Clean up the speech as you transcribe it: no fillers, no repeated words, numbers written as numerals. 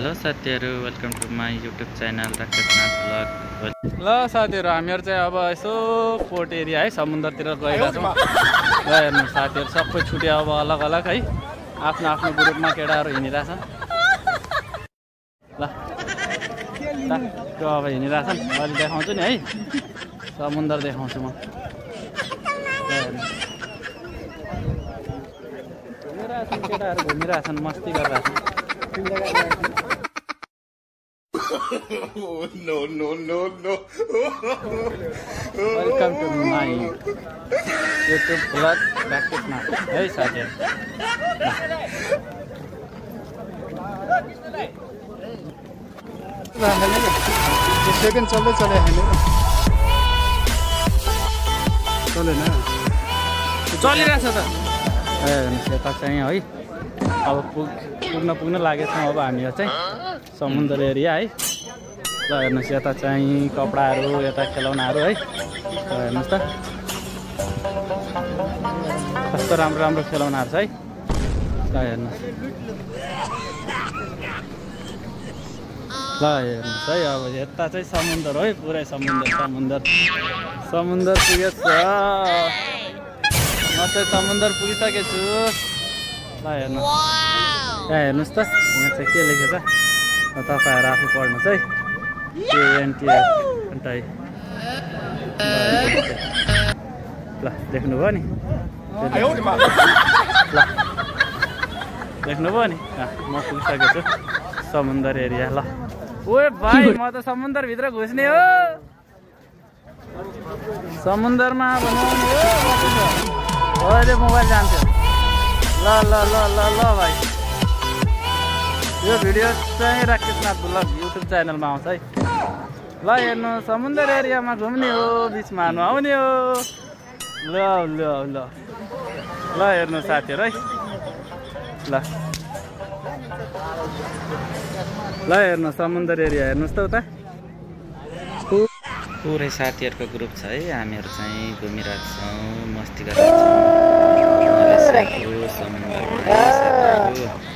Hello साथीहरु, welcome to my YouTube channel Rakeshnath blog. ल साथीहरु, हामीहरु चाहिँ अब यसो पोर्ट एरिया है समुद्रतिर गएका छौँ। ल हेर्नु साथीहरु, सबै छुट्यो अब अलग अलग है, आफ्नो आफ्नो ग्रुपमा केटाहरु हिँडिरहेछन्। ल त्यो अब हिँडिरहेछन्, अलि देखाउँछु नि है, समुद्र देखाउँछु म। घुमिरहेछन् केटाहरु, घुमिरहेछन्, मस्ती गरिरहेछन्। Oh, no. Welcome to my YouTube blog Rakeshnath है साथीहरु। सेकेन्ड चल्दै चले होइन चलेन चलिरहेछ त यता चाहिँ है अब पुग्न लागेछौँ। अब हामीहरू चाहिँ समुद्र एरिया है। ल हेर्नुहोस्, यता चाहिँ कपडाहरू, यता खेलौनाहरू है। ल हेर्नुहोस् त कस्तो राम्रो राम्रो खेलौनाहरू छ है। ल हेर्नुहोस्, है अब यता चाहिँ समुद्र है, पुरै समुद्र पुगेछ। म चाहिँ समुद्र पुगिसकेको छु। ल हेर्नुहोस्, यहाँ हेर्नुहोस् त, यहाँ चाहिँ के लेखेछ तपाईँहरू आफै पढ्नुहोस् है। केएनटीआई ल देख्नुभयो नि, ल देख्नुभयो नि, म पुगिसकेको छु समुद्र एरिया। ल ओए भाइ, म त समुद्रभित्र घुस्ने हो, समुद्रमा बनाउने हो। अहिले मोबाइल जान्थ्यो। ल भाइ, यो भिडियो चाहिँ राकेशनाथ ब्लग युट्युब च्यानलमा आउँछ है। ल हेर्नु, समुद्र एरियामा घुम्ने हो, बिचमा नुहाउने हो। ल हेर्नु साथीहरु है। ल हेर्नु समुद्र एरिया हेर्नुहोस् त उता पुरै साथीहरुको ग्रुप छ है। हामीहरु चाहिँ घुमिरहेका छौँ, मस्ती गरिरहेका छौँ। समुद्रमा